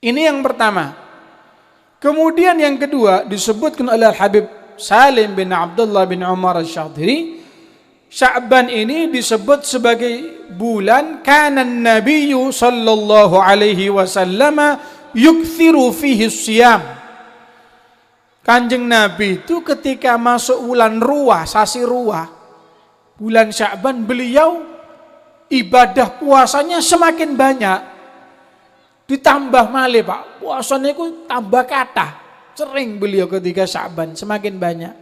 Ini yang pertama. Kemudian yang kedua disebutkan oleh Habib Salim bin Abdullah bin Umar Asy-Syadhili, Sya'ban ini disebut sebagai bulan kana Nabiyyu sallallahu alaihi wasallam yukthiru fihi siyam. Kanjeng Nabi itu ketika masuk bulan Ruwah, sasi Ruwah, bulan Sya'ban, beliau ibadah puasanya semakin banyak. Ditambah malih Pak, puasanya itu tambah kata. Sering beliau ketika Sya'ban semakin banyak.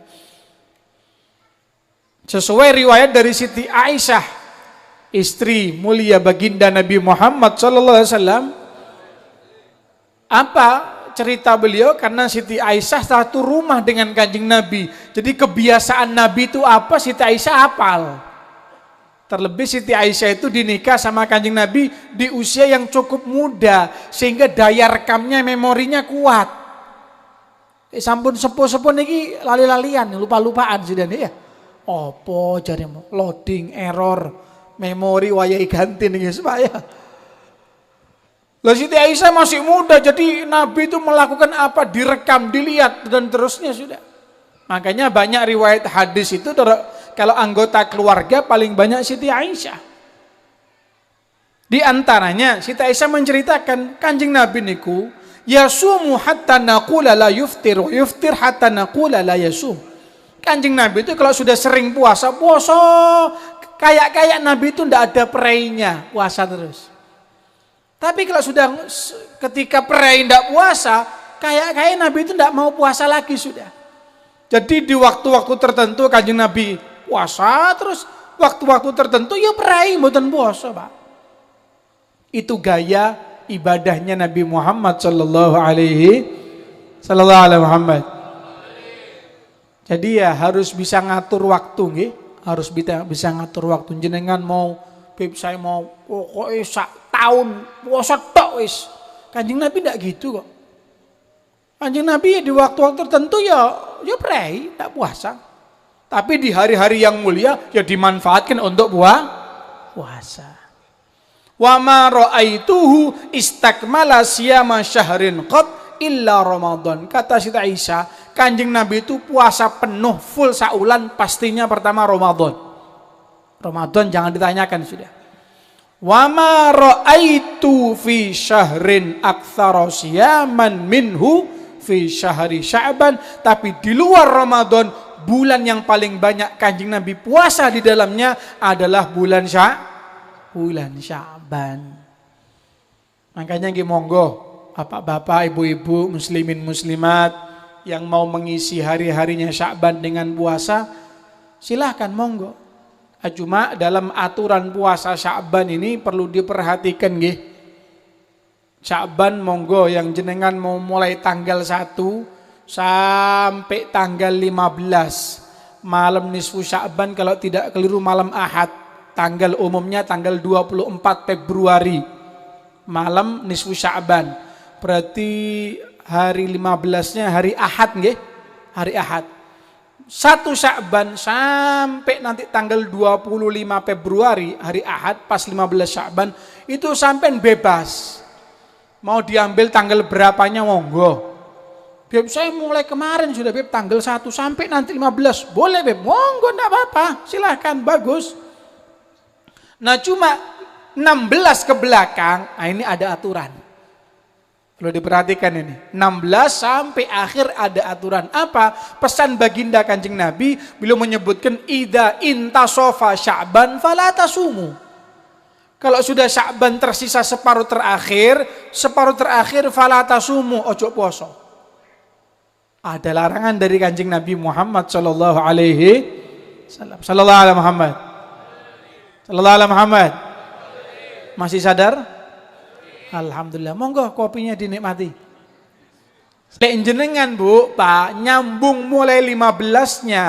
Sesuai riwayat dari Siti Aisyah, istri mulia baginda Nabi Muhammad SAW. Apa cerita beliau? Karena Siti Aisyah satu rumah dengan Kanjeng Nabi. Jadi kebiasaan Nabi itu apa, Siti Aisyah hafal. Terlebih Siti Aisyah itu dinikah sama Kanjeng Nabi di usia yang cukup muda, sehingga daya rekamnya, memorinya kuat. Sampun sepuh-sepuh niki lali-lalian, lupa-lupaan sudah nih ya. Opo jarimu loading error, memori wayahe ganti nih supaya. Lah Siti Aisyah masih muda, jadi Nabi itu melakukan apa direkam, dilihat dan terusnya sudah. Makanya banyak riwayat hadis itu kalau anggota keluarga paling banyak Siti Aisyah. Di antaranya Siti Aisyah menceritakan Kanjeng Nabi niku yasumu hatta naqula la yuftir, yuftir hatta naqula la yasum. Kanjeng Nabi itu kalau sudah sering puasa kayak Nabi itu ndak ada perainya, puasa terus. Tapi kalau sudah ketika perai ndak puasa, kayak Nabi itu ndak mau puasa lagi sudah. Jadi di waktu-waktu tertentu Kanjeng Nabi puasa, terus waktu-waktu tertentu ya perai mboten puasa, Pak. Itu gaya ibadahnya Nabi Muhammad sallallahu alaihi Muhammad. Jadi ya harus bisa ngatur waktu nggih, harus bisa ngatur waktu. Jenengan mau Beb saya mau pokoknya sak tahun puasa tok wis. Kanjeng Nabi ndak gitu kok. Kanjeng Nabi ya di waktu-waktu tertentu ya pray, tak puasa. Tapi di hari-hari yang mulia ya dimanfaatkan untuk puasa. Wa ma ra'aituhu istakmala siyama syahrin qad illa Ramadan. Kata Siti Aisyah, Kanjeng Nabi itu puasa penuh full saulan pastinya pertama Ramadan. Ramadan jangan ditanyakan sudah. Wa ma ra'aitu fi syahrin aktsara siyaman minhu fi syahri Sya'ban, tapi di luar Ramadan bulan yang paling banyak Kanjeng Nabi puasa di dalamnya adalah bulan Sya'ban. Makanya nggih monggo bapak-bapak, ibu-ibu, muslimin muslimat yang mau mengisi hari-harinya Sya'ban dengan puasa, silahkan monggo. Cuma dalam aturan puasa Sya'ban ini perlu diperhatikan nggih. Sya'ban monggo yang jenengan mau mulai tanggal 1 sampai tanggal 15 malam nisfu Sya'ban, kalau tidak keliru malam Ahad. Tanggal umumnya tanggal 24 Februari malam nisfu Sya'ban. Berarti hari 15-nya hari Ahad nggih? Hari Ahad. 1 Sya'ban sampai nanti tanggal 25 Februari hari Ahad pas 15 Sya'ban itu sampai bebas. Mau diambil tanggal berapanya monggo. Beb saya mulai kemarin sudah Beb tanggal 1 sampai nanti 15. Boleh Beb, monggo enggak apa-apa. Silahkan, bagus. Nah cuma 16 ke belakang, ini ada aturan. Perlu diperhatikan ini. 16 sampai akhir ada aturan. Apa? Pesan baginda Kanjeng Nabi beliau menyebutkan idza intasofa Sya'ban fala tasumu. Kalau sudah Sya'ban tersisa separuh terakhir fala tasumu, ojo poso. Ada larangan dari Kanjeng Nabi Muhammad sallallahu alaihi wasallam. Sallallahu alaihi Muhammad. Sallallahu alaihi Muhammad. Masih sadar? Alhamdulillah. Monggo kopinya dinikmati. Jenengan Bu, Pak, nyambung mulai 15-nya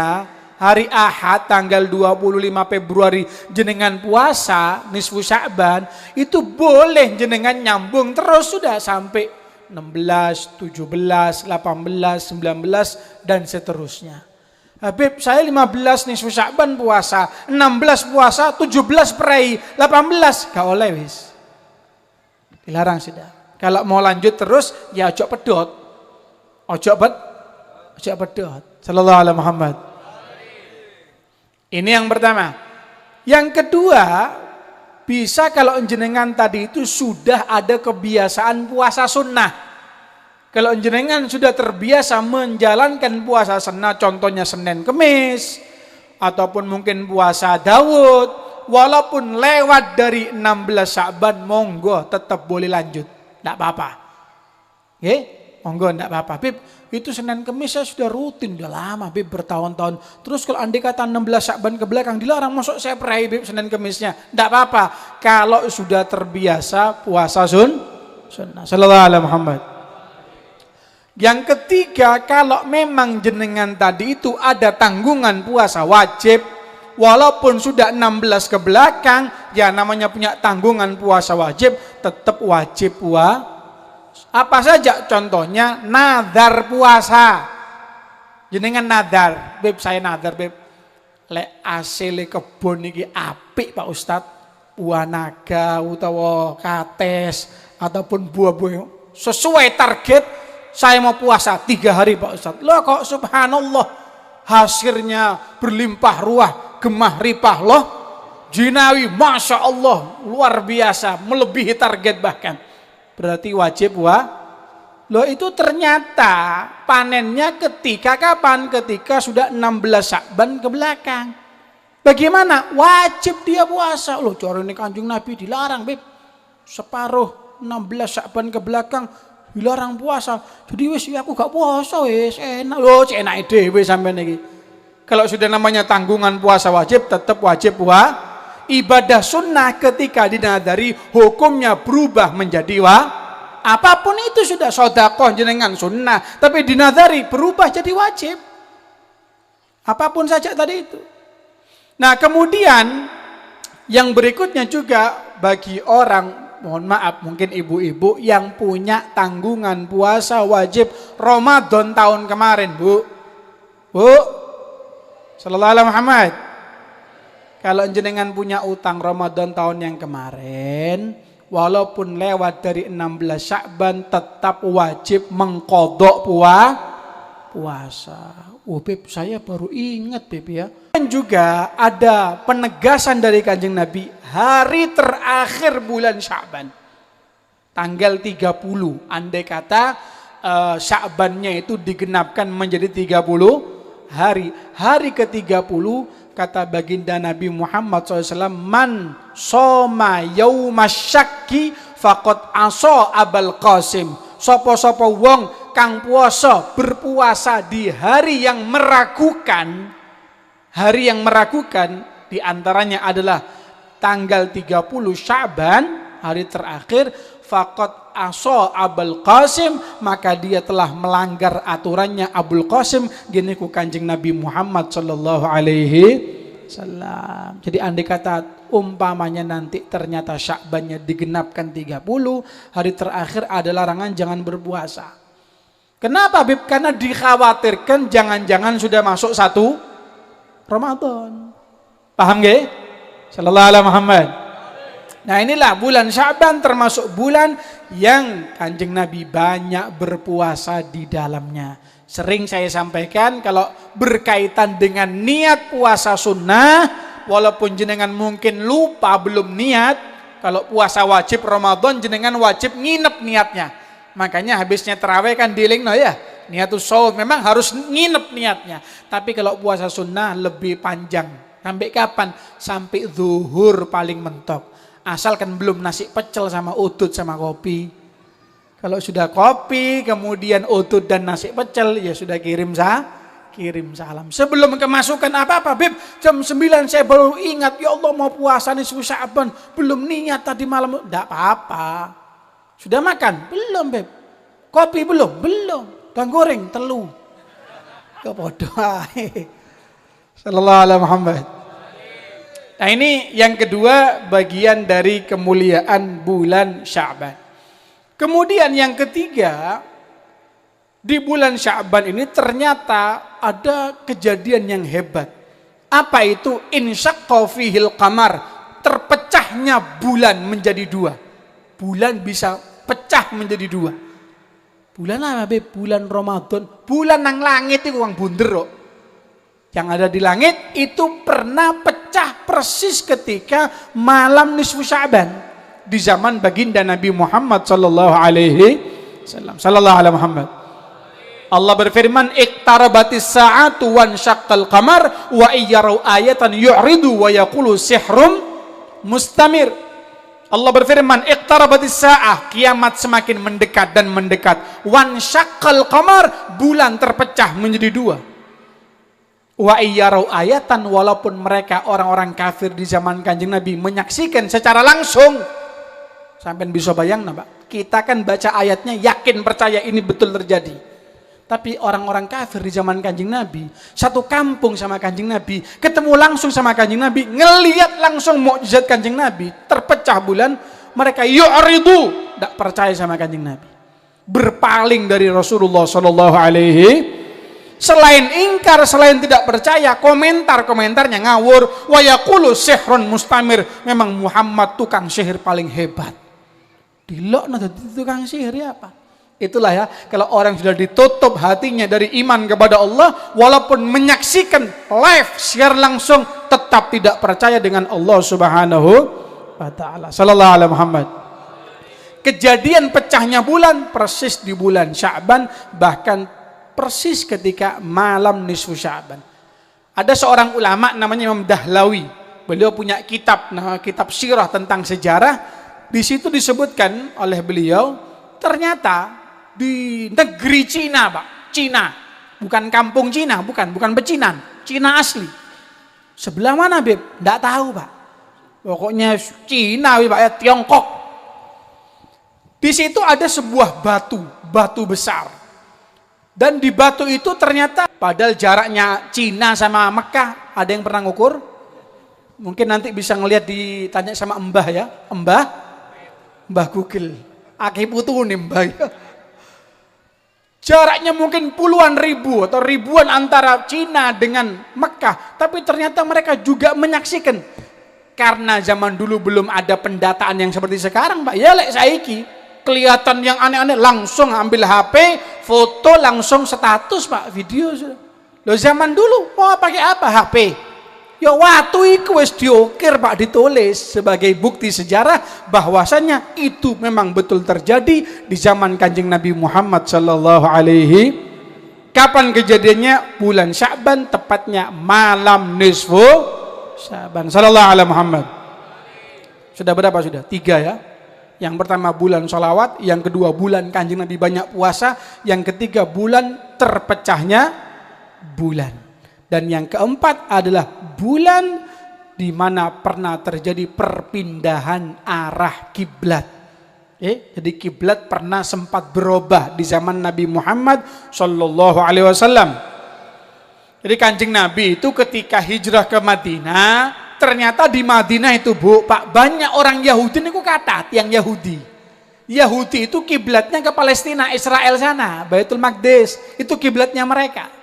hari Ahad tanggal 25 Februari jenengan puasa nisfu Sya'ban, itu boleh jenengan nyambung terus sudah sampai 16, 17, 18, 19 dan seterusnya. Habib, saya 15 nih Sya'ban puasa, 16 puasa, 17 perai, 18 gak oleh wis. Dilarang sudah. Kalau mau lanjut terus ya ojo pedot. Ojo pedot. Sallallahu alaihi Muhammad. Ini yang pertama. Yang kedua, bisa kalau jenengan tadi itu sudah ada kebiasaan puasa sunnah. Kalau jenengan sudah terbiasa menjalankan puasa sunnah, contohnya Senin Kemis, ataupun mungkin puasa Daud, walaupun lewat dari 16 Sya'ban, monggo tetap boleh lanjut, tidak apa-apa. Oke? Monggo tidak apa-apa. Bib, itu Senin Kemis saya sudah rutin, udah lama Bib, bertahun-tahun. Terus kalau andai kata 16 Sya'ban ke belakang dilarang, masuk saya perai Bib Senin Kemisnya. Tidak apa-apa. Kalau sudah terbiasa puasa sunnah. Sallallahu alaihi Muhammad. Yang ketiga, kalau memang jenengan tadi itu ada tanggungan puasa wajib, walaupun sudah 16 ke belakang, ya namanya punya tanggungan puasa wajib, tetap wajib puasa. Apa saja contohnya? Nadar puasa. Jenengan nadar, Beb, saya nadar Beb, lek asile kebon iki apik Pak Ustad, buah naga utawa kates ataupun buah-buah sesuai target, saya mau puasa 3 hari Pak Ustad. Loh kok subhanallah hasilnya berlimpah ruah, gemah ripah loh, jinawi masya Allah luar biasa, melebihi target bahkan. Berarti wajib loh itu ternyata panennya ketika kapan? Ketika sudah 16 Sya'ban ke belakang. Bagaimana? Wajib dia puasa. Loh cara ini Kanjeng Nabi dilarang Beb, separuh 16 Sya'ban ke belakang dilarang puasa. Jadi wis aku gak puasa wis enak. Loh enake dhewe sampean iki. Kalau sudah namanya tanggungan puasa wajib, tetap wajib puasa. Ibadah sunnah ketika dinadari hukumnya berubah menjadi apapun itu sudah sedekah jenengan sunnah, tapi dinadari berubah jadi wajib. Apapun saja tadi itu. Nah, kemudian yang berikutnya juga bagi orang, mohon maaf mungkin ibu-ibu yang punya tanggungan puasa wajib Ramadan tahun kemarin, Bu. Sallallahu alaihi Muhammad. Kalau jenengan punya utang Ramadan tahun yang kemarin, walaupun lewat dari 16 Sya'ban tetap wajib mengqadha puasa. Oh Beb, saya baru ingat Beb ya. Dan juga ada penegasan dari Kanjeng Nabi, hari terakhir bulan Sya'ban, tanggal 30, andai kata Sya'bannya itu digenapkan menjadi 30 hari. Hari ke-30 kata baginda Nabi Muhammad SAW, man soma yaumasyakki faqad asa Abul Qasim. Sopo-sopo wong kang puasa berpuasa di hari yang meragukan. Hari yang meragukan diantaranya adalah tanggal 30 Sya'ban, hari terakhir, faqad asa Abul Qasim, maka dia telah melanggar aturannya Abul Qasim. Gini ku Kanjeng Nabi Muhammad sallallahu alaihi wasallam. Jadi andai kata umpamanya nanti ternyata Sya'bannya digenapkan 30, hari terakhir ada larangan jangan berpuasa. Kenapa Bib? Karena dikhawatirkan jangan-jangan sudah masuk 1 Ramadan. Paham nggih? Sallallahu alaihi Muhammad. Nah, inilah bulan Sya'ban termasuk bulan yang Kanjeng Nabi banyak berpuasa di dalamnya. Sering saya sampaikan kalau berkaitan dengan niat puasa sunnah, walaupun jenengan mungkin lupa belum niat, kalau puasa wajib Ramadan jenengan wajib nginep niatnya. Makanya habisnya tarawih kan dilingno ya, niatus shaum memang harus nginep niatnya. Tapi kalau puasa sunnah lebih panjang. Sampai kapan? Sampai zuhur paling mentok. Asalkan belum nasi pecel sama udud sama kopi. Kalau sudah kopi, kemudian udud dan nasi pecel, ya sudah kirim salam. Sebelum kemasukan apa-apa, Bib, jam 9 saya baru ingat, ya Allah mau puasa nih Sya'ban, belum niat tadi malam. Enggak apa-apa. Sudah makan? Belum, Bib. Kopi belum? Belum. Dan goreng telu. Kepodo ae. Sallallahu alaihi Muhammad. Nah, ini yang kedua bagian dari kemuliaan bulan Sya'ban. Kemudian yang ketiga, Di bulan Sya'ban ini ternyata ada kejadian yang hebat. Apa itu? Insyaqqa fihil qamar, terpecahnya bulan menjadi dua. Bulan bisa pecah menjadi dua. Bulan apa, Beb? Bulan Ramadan. Bulan nang langit itu wong bunder kok. Yang ada di langit itu pernah pecah persis ketika malam nisfu Sya'ban di zaman baginda Nabi Muhammad sallallahu alaihi wasallam. Sallallahu alaihi Muhammad. Allah berfirman, "Iqtarabatis sa'atu wansyaqqal qamar wa iyyaraw ayatan yu'ridu wa yaqulu sihrum mustamir." Allah berfirman, "Iqtarabatis sa'ah," kiamat semakin mendekat dan mendekat. "Wansyaqqal qamar," bulan terpecah menjadi dua. "Wa iyyaraw ayatan," walaupun mereka orang-orang kafir di zaman Kanjeng Nabi menyaksikan secara langsung. Sampai bisa bayang, Pak. Kita kan baca ayatnya yakin percaya ini betul terjadi. Tapi orang-orang kafir di zaman Kanjeng Nabi, satu kampung sama Kanjeng Nabi, ketemu langsung sama Kanjeng Nabi, ngelihat langsung mukjizat Kanjeng Nabi, terpecah bulan, mereka yu'ridu, tidak percaya sama Kanjeng Nabi. Berpaling dari Rasulullah sallallahu alaihi. Selain ingkar, selain tidak percaya, komentarnya ngawur, wa yaqulu sihrun mustamir, memang Muhammad tukang sihir paling hebat. Dilokna dadi tukang sihir ya apa? Itulah ya, kalau orang sudah ditutup hatinya dari iman kepada Allah, walaupun menyaksikan live share langsung, tetap tidak percaya dengan Allah Subhanahu wa taala. Sallallahu alaihi Muhammad. Kejadian pecahnya bulan persis di bulan Sya'ban, bahkan persis ketika malam nisfu Sya'ban. Ada seorang ulama namanya Imam Dahlawi. Beliau punya kitab, kitab sirah tentang sejarah. Di situ disebutkan oleh beliau, ternyata di negeri Cina, Pak. Cina. Bukan kampung Cina, bukan pecinan. Cina asli. Sebelah mana, Beb? Enggak tahu, Pak. Pokoknya Cina, Pak, ya, Tiongkok. Di situ ada sebuah batu besar. Dan di batu itu ternyata, padahal jaraknya Cina sama Mekah, ada yang pernah ngukur? Mungkin nanti bisa ngelihat, ditanya sama Mbah ya. Mbah Google. Akiputu nih Mbah ya. Jaraknya mungkin puluhan ribu atau ribuan antara Cina dengan Mekah. Tapi ternyata mereka juga menyaksikan. Karena zaman dulu belum ada pendataan yang seperti sekarang, Pak. Ya lek saiki kelihatan yang aneh-aneh, langsung ambil HP, foto, langsung status, Pak, video sudah. Loh, zaman dulu mau pakai apa? HP. Ya waktu itu wis diukir, Pak, ditulis sebagai bukti sejarah bahwasannya itu memang betul terjadi di zaman Kanjeng Nabi Muhammad sallallahu alaihi. Kapan kejadiannya? Bulan Sya'ban, tepatnya malam nisfu Sya'ban. Sallallahu alaihi Muhammad. Sudah berapa sudah? 3 ya. Yang pertama bulan sholawat, yang kedua bulan Kanjeng Nabi banyak puasa, yang ketiga bulan terpecahnya bulan. Dan yang keempat adalah bulan di mana pernah terjadi perpindahan arah kiblat. Jadi kiblat pernah sempat berubah di zaman Nabi Muhammad sallallahu alaihi wasallam. Jadi Kanjeng Nabi itu ketika hijrah ke Madinah, ternyata di Madinah itu, Bu, Pak, banyak orang Yahudi niku kata yang Yahudi. Yahudi itu kiblatnya ke Palestina, Israel sana, Baitul Maqdis, itu kiblatnya mereka.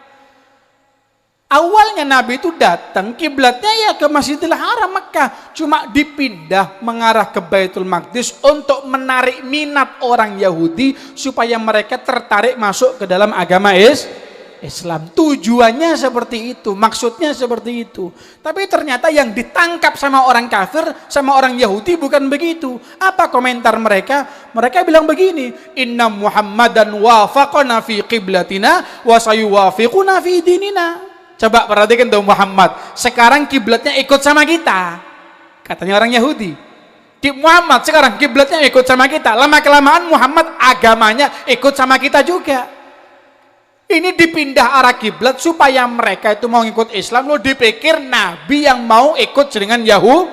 Awalnya Nabi itu datang, kiblatnya ya ke Masjidil Haram Mekah, cuma dipindah mengarah ke Baitul Maqdis untuk menarik minat orang Yahudi supaya mereka tertarik masuk ke dalam agama Islam. Tujuannya seperti itu, maksudnya seperti itu. Tapi ternyata yang ditangkap sama orang kafir, sama orang Yahudi bukan begitu. Apa komentar mereka? Mereka bilang begini, "Inna Muhammadan wafaqana fi qiblatina wa sayuwafiquna fi dinina." Coba perhatikan tuh, Muhammad sekarang kiblatnya ikut sama kita, katanya orang Yahudi. Muhammad sekarang kiblatnya ikut sama kita, lama kelamaan Muhammad agamanya ikut sama kita juga. Ini dipindah arah kiblat supaya mereka itu mau ikut Islam. Lo dipikir Nabi yang mau ikut dengan Yahudi?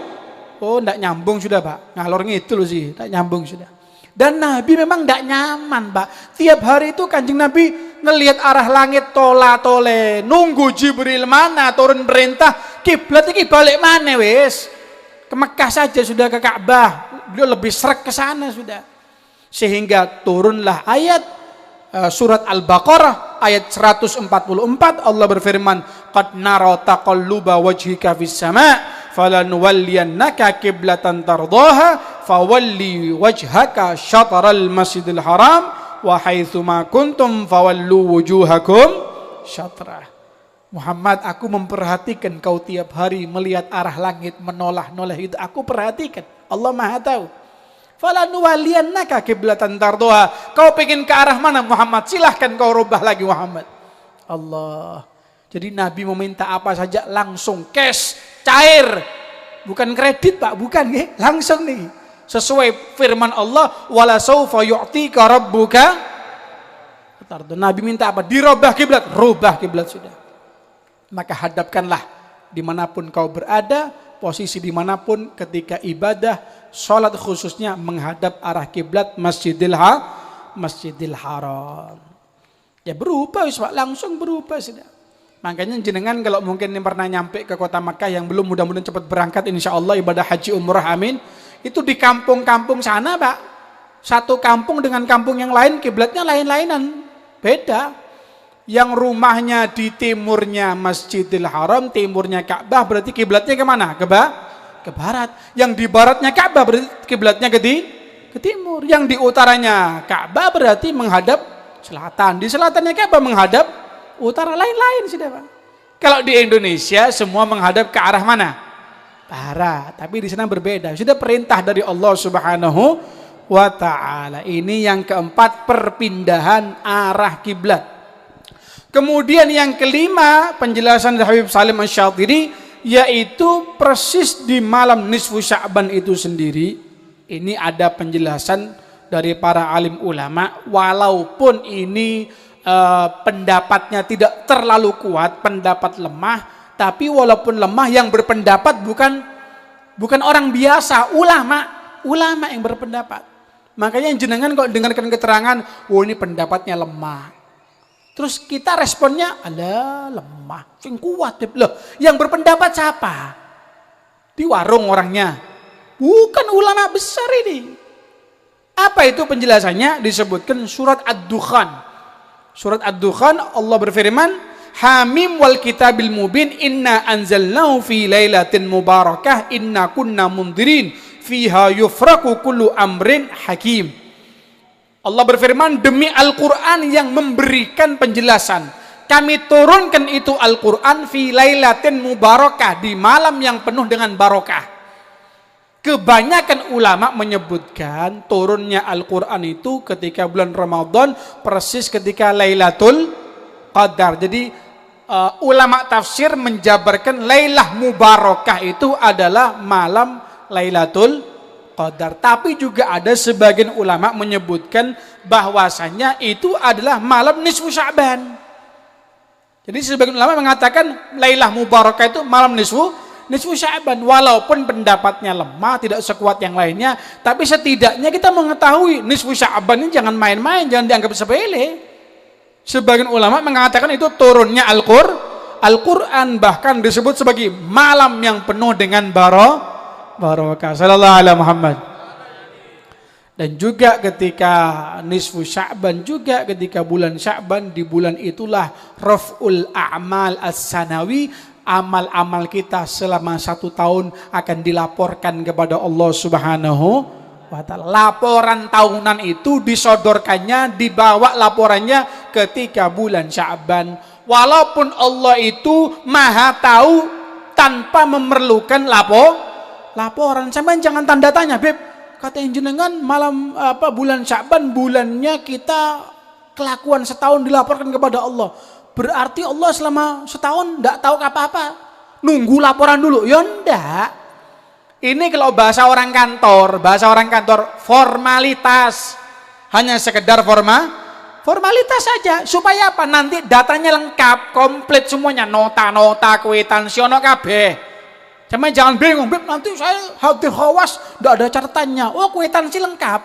Oh, ndak nyambung sudah, Pak. Ngalor ngidul sih, ndak nyambung sudah. Dan Nabi memang ndak nyaman, Pak. Tiap hari itu Kanjeng Nabi ngelihat arah langit tola-tole, nunggu Jibril mana turun perintah, kiblat iki balik mana wis? Ke Mekah saja sudah, ke Ka'bah. Beliau lebih srek ke sana sudah. Sehingga turunlah ayat surat Al-Baqarah ayat 144 Allah berfirman, qad nara taqalluba wajhika fis sama' falanuwalliyannaka qiblatan tardaha fawalli wajhaka syatral masjidil haram wa haitsu ma kuntum fawallu wujuhakum syatrah. Muhammad, aku memperhatikan kau tiap hari melihat arah langit, menoleh-noleh itu aku perhatikan. Allah Maha tahu. Falanuwalliyannaka qiblatan tardaha. Kau pengen ke arah mana Muhammad? Silahkan kau rubah lagi Muhammad. Allah. Jadi Nabi meminta apa saja langsung cash, cair. Bukan kredit Pak, bukan ya, langsung nih. Sesuai firman Allah, wala saufa yu'tika rabbuka. Nabi minta apa? Dirubah kiblat, rubah kiblat sudah. Maka hadapkanlah dimanapun kau berada, posisi dimanapun ketika ibadah, sholat khususnya menghadap arah kiblat Masjidil Haram. Ya berubah, langsung berubah sudah. Makanya jenengan kalau mungkin yang pernah nyampe ke kota Makkah yang belum, mudah-mudahan cepat berangkat insya Allah ibadah haji umrah amin. Itu di kampung-kampung sana Pak, satu kampung dengan kampung yang lain kiblatnya lain-lainan, beda. Yang rumahnya di timurnya Masjidil Haram, timurnya Ka'bah, berarti kiblatnya kemana? Ke barat. Yang di baratnya Ka'bah berarti kiblatnya ke timur. Yang di utaranya Ka'bah berarti menghadap selatan. Di selatannya Ka'bah menghadap utara, lain-lain sudah Pak. Kalau di Indonesia semua menghadap ke arah mana? Barat. Tapi di sana berbeda. Sudah perintah dari Allah Subhanahu wa ta'ala. Ini yang keempat, perpindahan arah kiblat. Kemudian yang kelima, penjelasan dari Habib Salim Asy-Syatiri, yaitu persis di malam nisfu Sya'ban itu sendiri. Ini ada penjelasan dari para alim ulama, walaupun ini pendapatnya tidak terlalu kuat, pendapat lemah, tapi walaupun lemah yang berpendapat bukan orang biasa, ulama yang berpendapat. Makanya jenengan kok dengarkan keterangan, ini pendapatnya lemah. Terus kita responnya, alah lemah, yang kuat. Loh, yang berpendapat siapa? Di warung orangnya. Bukan ulama besar ini. Apa itu penjelasannya? Disebutkan surat Ad-Dukhan. Surat Ad-Dukhan Allah berfirman, Hamim wal kitabil mubin inna anzalnahu fi lailatin mubarakah inna kunna mundirin fiha yufraku kullu amrin hakim. Allah berfirman, demi Al-Quran yang memberikan penjelasan. Kami turunkan itu Al-Quran fi lailatin mubarakah, di malam yang penuh dengan barokah. Kebanyakan ulama menyebutkan turunnya Al-Quran itu ketika bulan Ramadan, persis ketika Lailatul Qadar. Jadi ulama tafsir menjabarkan Lailah Mubarakah itu adalah malam Lailatul Qadar. Tapi juga ada sebagian ulama menyebutkan bahwasanya itu adalah malam nisfu Sya'ban. Jadi sebagian ulama mengatakan Lailah Mubarakah itu malam nisfu Sya'ban. Walaupun pendapatnya lemah, tidak sekuat yang lainnya, tapi setidaknya kita mengetahui nisfu Sya'ban ini jangan main-main, jangan dianggap sepele. Sebagian ulama mengatakan itu turunnya Al-Quran, bahkan disebut sebagai malam yang penuh dengan barokah. Sallallahu alaihi Muhammad. Dan juga ketika nisfu Sya'ban, juga ketika bulan Sya'ban, di bulan itulah raf'ul a'mal as-sanawi, amal-amal kita selama 1 tahun akan dilaporkan kepada Allah Subhanahu wa ta'ala. Laporan tahunan itu disodorkannya, dibawa laporannya ketika bulan Sya'ban. Walaupun Allah itu maha tahu tanpa memerlukan laporan. Sampai jangan tanda tanya, Beb. Kata jenengan malam bulan Sya'ban, bulannya kita kelakuan setahun dilaporkan kepada Allah. Berarti Allah selama setahun enggak tahu apa-apa. Nunggu laporan dulu. Ya enggak. Ini kalau bahasa orang kantor formalitas. Hanya sekedar formalitas saja. Supaya apa? Nanti datanya lengkap, komplit semuanya, nota-nota, kwitansi ono kabeh. Cuma jangan bingung, Beb, nanti saya hati khawas, enggak ada catatannya. Oh, kwitansi lengkap.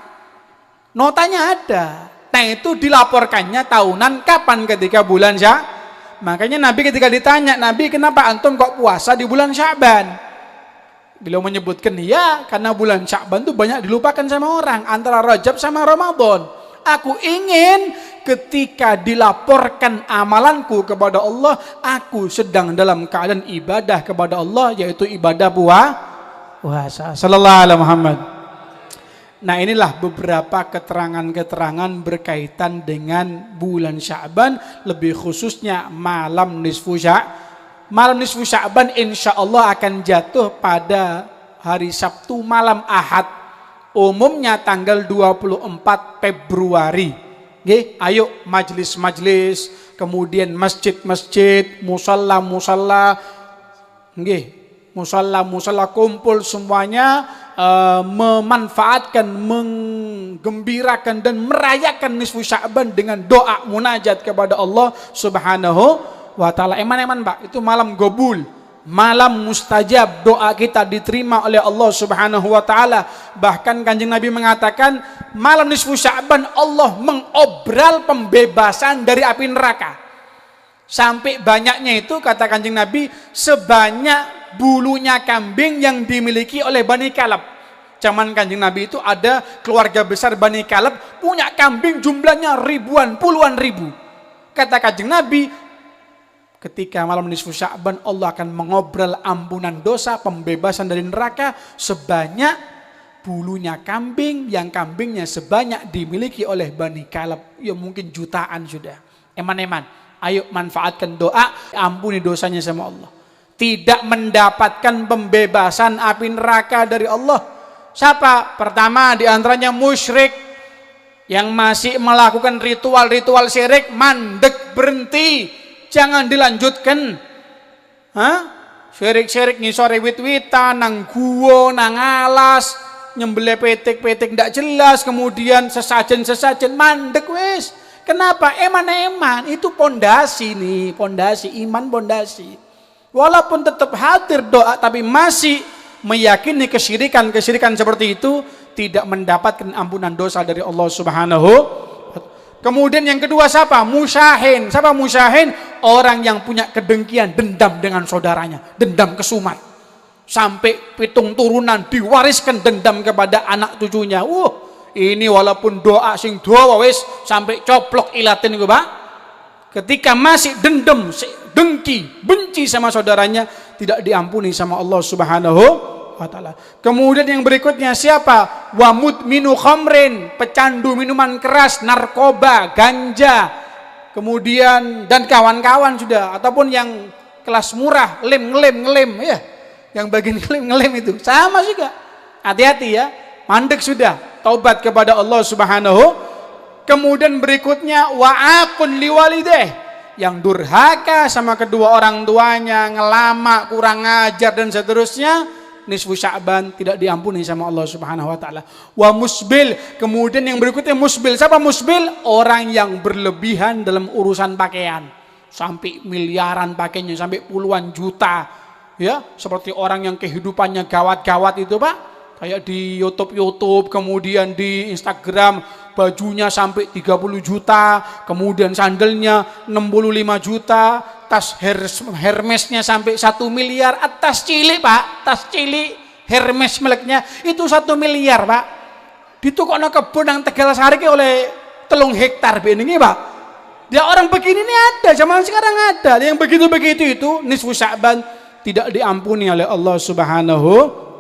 Notanya ada. Nah, itu dilaporkannya tahunan kapan? Ketika bulan Sya'ban. Makanya Nabi ketika ditanya, Nabi kenapa antum kok puasa di bulan Sya'ban? Beliau menyebutkan, ya karena bulan Sya'ban itu banyak dilupakan sama orang, antara Rajab sama Ramadan. Aku ingin ketika dilaporkan amalanku kepada Allah, aku sedang dalam keadaan ibadah kepada Allah, yaitu ibadah puasa. Sallallahu alaihi Muhammad. Nah, inilah beberapa keterangan-keterangan berkaitan dengan bulan Sya'ban, lebih khususnya malam nisfu Sya'ban. Malam nisfu Sya'ban insya Allah akan jatuh pada hari Sabtu malam Ahad. Umumnya tanggal 24 Februari. Nggih, ayo majlis-majlis, kemudian masjid-masjid, musalla-musalla, nggih, musalla-musalla kumpul semuanya memanfaatkan, menggembirakan dan merayakan nisfu Sya'ban dengan doa munajat kepada Allah Subhanahu wa taala. Eman-eman, Pak, itu malam gobul. Malam mustajab, doa kita diterima oleh Allah Subhanahu wa taala. Bahkan Kanjeng Nabi mengatakan malam nisfu Sya'ban Allah mengobral pembebasan dari api neraka. Sampai banyaknya itu, kata Kanjeng Nabi, sebanyak bulunya kambing yang dimiliki oleh Bani Kalab. Zaman Kanjeng Nabi itu ada keluarga besar Bani Kalab punya kambing jumlahnya ribuan, puluhan ribu. Kata Kanjeng Nabi, ketika malam nisfu Sya'ban Allah akan mengobrol ampunan dosa, pembebasan dari neraka sebanyak bulunya kambing, yang kambingnya sebanyak dimiliki oleh Bani Kalab. Ya mungkin jutaan sudah. Eman-eman, ayo manfaatkan doa, ampuni dosanya sama Allah. Tidak mendapatkan pembebasan api neraka dari Allah. Siapa? Pertama diantaranya musyrik yang masih melakukan ritual-ritual syirik, mandek, berhenti. Jangan dilanjutkan. Syirik-syirik ngisore wit-witan, nang guwa, nang alas, nyembelih petik-petik ndak jelas, kemudian sesajen-sesajen, mandek wis. Kenapa? Eman-eman, itu pondasi nih, pondasi iman, pondasi. Walaupun tetap hadir doa, tapi masih meyakini kesyirikan seperti itu, tidak mendapatkan ampunan dosa dari Allah Subhanahu. Kemudian yang kedua siapa? Musyahin. Siapa musyahin? Orang yang punya kedengkian, dendam dengan saudaranya, dendam kesumat. Sampai pitung turunan diwariskan dendam kepada anak cucunya. Ini walaupun doa sing doa wis sampai coplok ilatin itu, Pak. Ketika masih dendam, dengki, benci sama saudaranya, tidak diampuni sama Allah Subhanahu wa ta'ala. Kemudian yang berikutnya siapa? Wa mudminu khamrin, pecandu minuman keras, narkoba, ganja, kemudian dan kawan-kawan sudah, ataupun yang kelas murah, ngelem ya, yang bagian ngelem itu sama juga. Hati-hati ya, mandek sudah, taubat kepada Allah Subhanahu. Kemudian berikutnya wa aqun liwalideh, yang durhaka sama kedua orang tuanya, ngelama, kurang ajar dan seterusnya, nisfu Sya'ban tidak diampuni sama Allah Subhanahu wa taala. Wa musbil, kemudian yang berikutnya musbil. Siapa musbil? Orang yang berlebihan dalam urusan pakaian. Sampai miliaran pakainya, sampai puluhan juta. Ya, seperti orang yang kehidupannya gawat-gawat itu, Pak. Kayak di YouTube, kemudian di Instagram, bajunya sampai 30 juta, kemudian sandalnya 65 juta, tas Hermesnya sampai 1 miliar, tas cilik, Pak, tas cilik Hermes meleknya itu 1 miliar, Pak. Ditukokno kebun nang Tegal Sari oleh 3 hektar begini, Pak. Dia orang begini ini ada, zaman sekarang ada. Yang begitu-begitu itu nisfu Sya'ban tidak diampuni oleh Allah Subhanahu.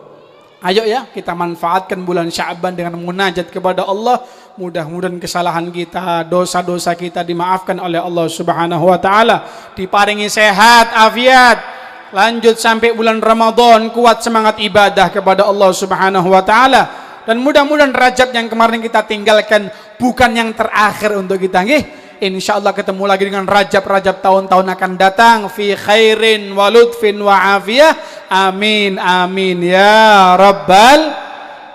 Ayo ya, kita manfaatkan bulan Sya'ban dengan munajat kepada Allah. Mudah-mudahan kesalahan kita, dosa-dosa kita dimaafkan oleh Allah Subhanahu wa taala. Diparingi sehat, afiat. Lanjut sampai bulan Ramadan, kuat semangat ibadah kepada Allah Subhanahu wa taala. Dan mudah-mudahan Rajab yang kemarin kita tinggalkan bukan yang terakhir untuk kita, nggih. Insyaallah ketemu lagi dengan Rajab tahun-tahun akan datang, fi khairin wa lutfin wa afiyah. Amin amin ya rabbal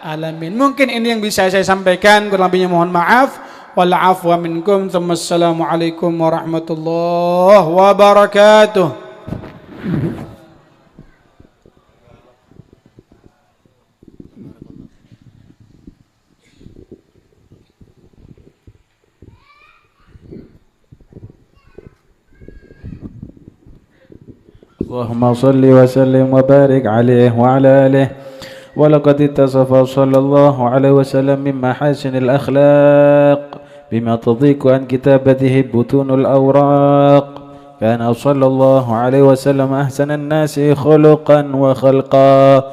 alamin. Mungkin ini yang bisa saya sampaikan, kurang lebihnya mohon maaf. Wal afwa minkum. Assalamualaikum warahmatullahi wabarakatuh. اللهم صل وسلم وبارك عليه وعلى آله ولقد اتصف صلى الله عليه وسلم من محاسن الأخلاق بما تضيق عن كتابته بطون الأوراق. كان صلى الله عليه وسلم أحسن الناس خلقا وخلقا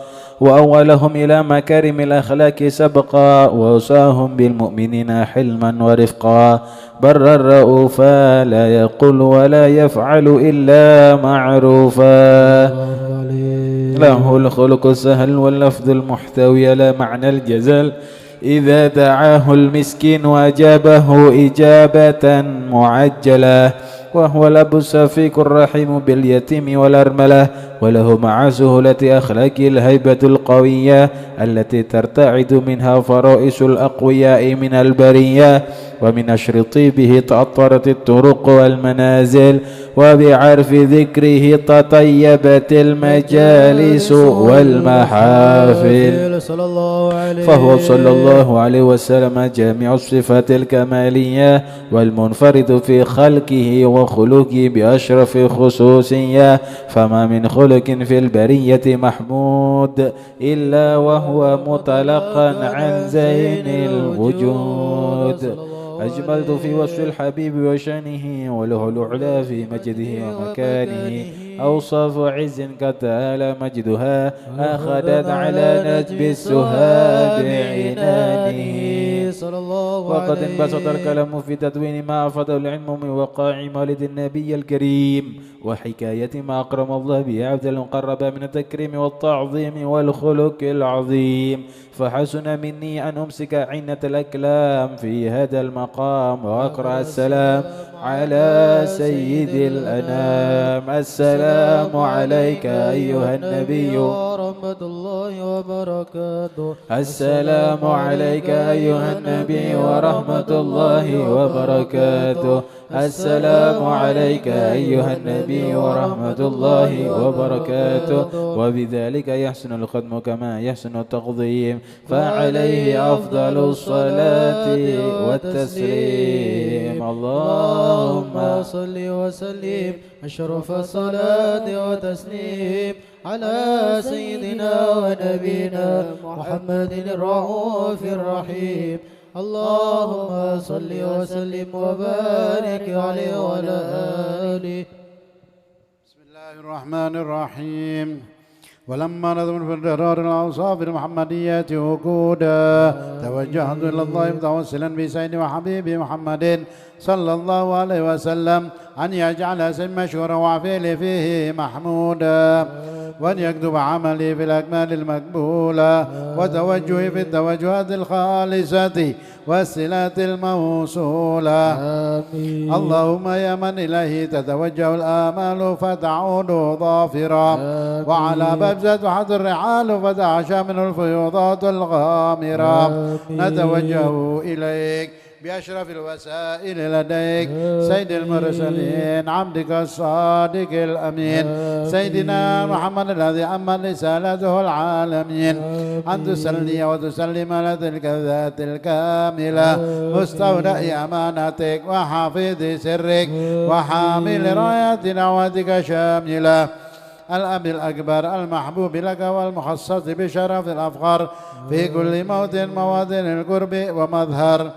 وأولهم إلى مكارم الأخلاق سبقا وأوصاهم بالمؤمنين حلما ورفقا برا رؤوفا لا يقول ولا يفعل إلا معروفا له الخلق السهل واللفظ المحتوي على معنى الجزل إذا دعاه المسكين وأجابه إجابة معجلة وهو الأب الشفيق الرحيم باليتيم والأرملة وله مع سهولة أخلاقه الهيبة القوية التي ترتعد منها فرائس الأقوياء من البرية ومن أشر طيبه تعطرت الطرق والمنازل وبعرف ذكره تطيبت المجالس والمحافل فهو صلى الله عليه وسلم جامع الصفات الكمالية والمنفرد في خلقه وخلقه بأشرف خصوصية فما من خلق في البرية محمود إلا وهو متلقا عن زين الوجود أجملت في وصف الحبيب وشانه وله الأعلى في مجده ومكانه أوصاف عز قد تعالى مجدها أخذت على نجب السهاب عنانه وقد انبسط الكلام في تدوين ما أفاده العلم من وقائع مولد النبي الكريم وحكاية ما أكرم الله به عبد المقرب من التكريم والتعظيم والخلق العظيم فحسن مني أن أمسك عينة الأكلام في هذا المقام وأقرأ السلام على سيد الأنام. السلام عليك أيها النبي ورحمة الله وبركاته. السلام عليك أيها النبي ورحمة الله وبركاته. السلام عليك أيها النبي ورحمة الله وبركاته. وبذلك يحسن الختم كما يحسن التقديم فعليه أفضل الصلاة والتسليم. اللهم صل وسلم أشرف الصلاة وتسليم على سيدنا ونبينا محمد الرؤوف الرحيم. اللهم صل وسلم وبارك عليه وعلى آله. بسم الله الرحمن الرحيم. ولما نظم في الدرار الأوصاف المحمدية وقودا توجهت إلى الله متوسلا بسيد وحبيبي محمد صلى الله عليه وسلم أن يجعل اسم مشهورا وعفيلي فيه محمودا وأن يكتب عملي في الأكمال المقبولة وتوجهي في التوجهات الخالصة والصلات الموصولة. آمين. اللهم يا من إليه تتوجه الآمال فتعود ظافرا وعلى ببزة حد الرحال فتعشى من الفيوضات الغامرة. نتوجه إليك بأشرف الوسائل لديك سيد المرسلين عبدك الصادق الأمين سيدنا محمد الذي أمن رسالته العالمين أن تسلي وتسلم على تلك الذات الكاملة مستودع أمانتك وحافظ سرك وحامل رايات دعوتك شاملة الأب الأكبر المحبوب لك والمخصص بشرف الأفخار في كل موت مواطن القرب ومظهر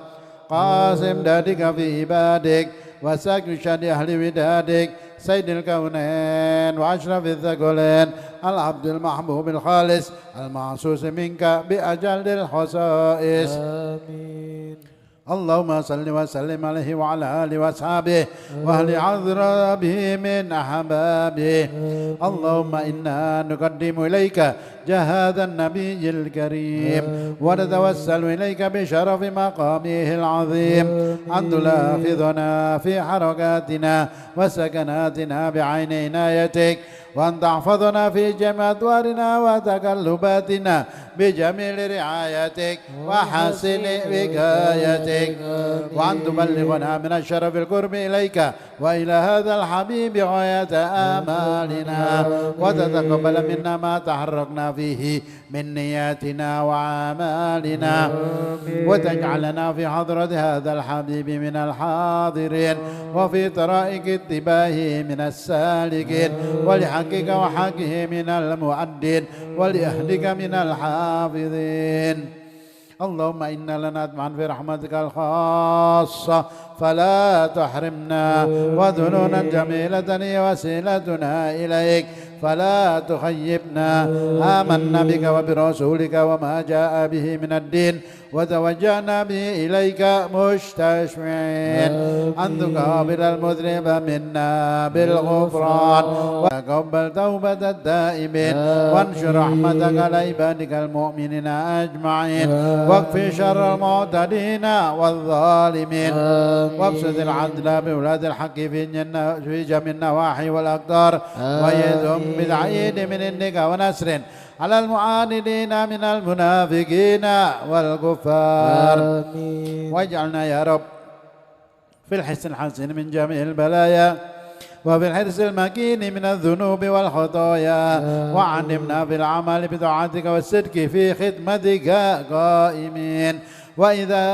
قاسم دادك في عبادك وساكن شان أهل ودادك سيد الكونين وأشرف الثقلين العبد المحبوب الخالص المعصوص منك بأجل الخصائص. آمين. اللهم صل وسلم عليه وعلى آله وأصحابه وأهل عذرابه من أحبابه. اللهم إنا نقدم إليك جهاد النبي الكريم ونتوسل إليك بشرف مقامه العظيم أن تلاحظنا في حركاتنا وسكناتنا بعين عنايتك وأن تحفظنا في جميع أدوارنا وتقلباتنا بجميل رعايتك وحسن وقايتك وأن تبلغنا من الشرف القرب إليك وإلى هذا الحبيب غاية آمالنا وتتقبل منا ما تحركنا فيه من نياتنا وأعمالنا وتجعلنا في حضرة هذا الحبيب من الحاضرين وفي طرائق اتباعه من السالكين ولحقك وحقه من المؤدين ولأهلك من الحافظين. اللهم إنا لنطمع في رحمتك الخاصة فلا تحرمنا وذنونا جميلة هي وسيلتنا إليك فلا تخيبنا آمنا بك وبرسولك وما جاء به من الدين وتوجهنا به إليك مستشفعين أن تقابل المذنب منا بالغفران وتقبل توبة الدائمين وانشر رحمتك على عبادك المؤمنين أجمعين واكفي شر المعتدين والظالمين وابسط العدل بولاد الحق في جميع النواحي والأقدار ويدهم بالعيد من عندك ونسر على المعاندين من المنافقين والكفار واجعلنا يا رب في الحسن الحسن من جميع البلايا وفي الحرص المكين من الذنوب والخطايا وعلمنا في العمل بطاعتك والصدق في خدمتك قائمين وإذا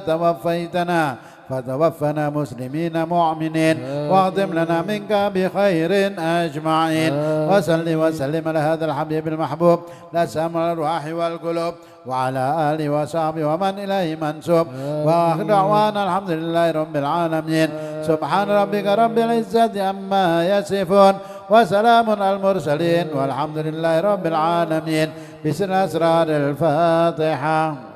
توفيتنا فتوفنا مسلمين مؤمنين واختم لنا منك بخير أجمعين وصل وسلم على هذا الحبيب المحبوب لا سامر الأرواح والقلوب وعلى آله وصحبه ومن إليه منسوب وآخر دعوانا الحمد لله رب العالمين سبحان ربك رب العزة عما يصفون وسلام على المرسلين والحمد لله رب العالمين بسر أسرار الفاتحة.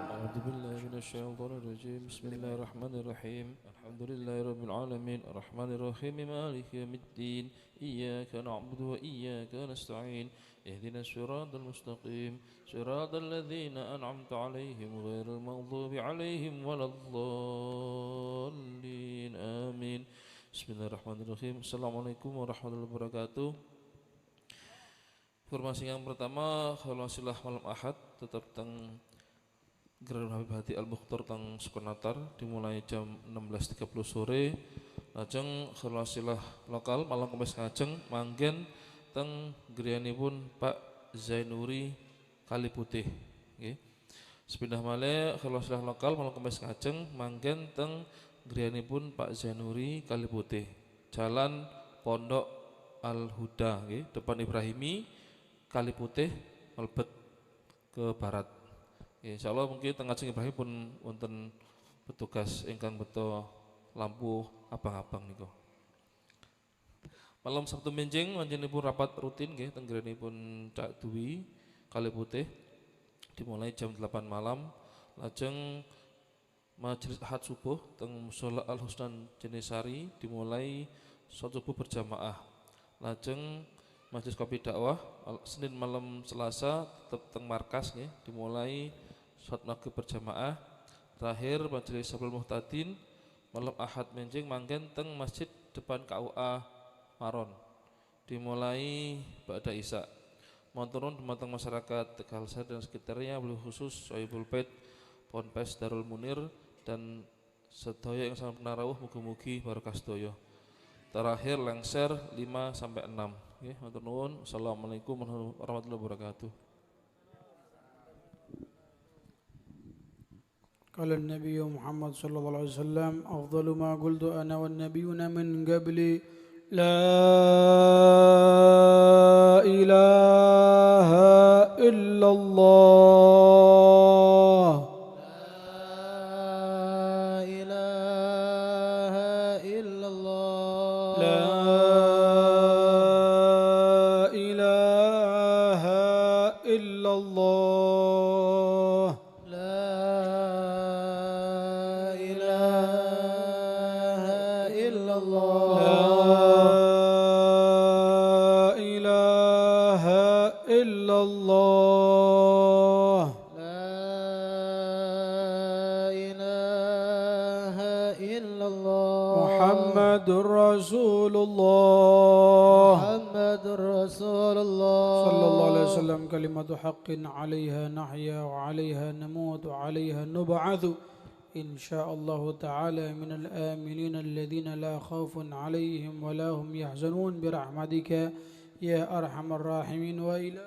الشيطان الرجيم بسم الله الرحمن الرحيم الحمد لله رب العالمين الرحمن الرحيم مالك يوم الدين إياك نعبد وإياك نستعين اهدنا الصراط المستقيم صراط الذين أنعمت عليهم غير المغضوب عليهم ولا الضالين آمين. بسم الله الرحمن الرحيم. Assalamualaikum warahmatullahi wabarakatuh. Informasi yang pertama, khalwasilah malam Ahad tetap teng Gerakan Habib Hati Al-Mukhtar tang Sukonatar dimulai jam 16.30 sore. Lajeng khalwasilah lokal malam Kamis ngajeng manggen teng griyanipun Pak Zainuri Kaliputih nggih. Sepindah malih khalwasilah lokal malam Kamis ngajeng manggen teng griyanipun Pak Zainuri Kaliputih. Jalan Pondok Al-Huda nggih, depan Ibrahimi Kaliputih melebet ke barat. Ya, insyaallah mungkin tengah jeng Ibrahim pun wonten petugas ingkang beto lampu abang-abang niku. Malam Sabtu menjing panjenenganipun rapat rutin nggih teng grenipun Cak Dwi Kaliputih dimulai jam 8 malam. Lajeng majelis Ahad subuh teng Mushola Al Husnan Jenisari dimulai salat subuh berjamaah. Lajeng majelis kopi dakwah Senin malam Selasa tetap teng markas nggih dimulai salat maghrib berjamaah. Terakhir majelis Sabrul Muhtadin malam Ahad menjing manggen teng masjid depan KUA Maron dimulai ba'da Isya. Mohon turun dumateng masyarakat Tegal Sari dan sekitarnya, wabil khusus Sohibul Bait Ponpes Darul Munir dan sedaya yang sangat penarawuh mugi-mugi barokah sedaya. Terakhir lengser 5 sampai 6. Nggih, matur nuwun. Assalamualaikum warahmatullahi wabarakatuh. قال النبي محمد صلى الله عليه وسلم أفضل ما قلت أنا والنبيون من قبلي لا إله إلا الله لا إله إلا الله لا إله إلا الله لا إله إلا الله لا إله إلا الله لا إله إلا الله محمد رسول الله محمد رسول الله صلى الله عليه وسلم كلمة حق عليها نحيا وعليها نموت وعليها نبعث إن شاء الله تعالى من الآمنين الذين لا خوف عليهم ولا هم يحزنون برحمتك يا أرحم الراحمين. وإلى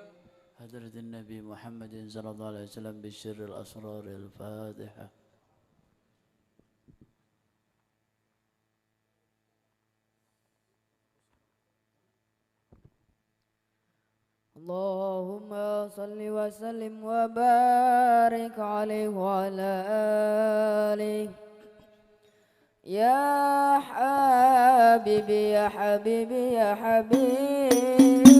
حضرة النبي محمد صلى الله عليه وسلم بالسر الأسرار الفاتحة. اللهم صل وسلم وبارك عليه وعلى آله يا حبيبي يا حبيبي يا حبيبي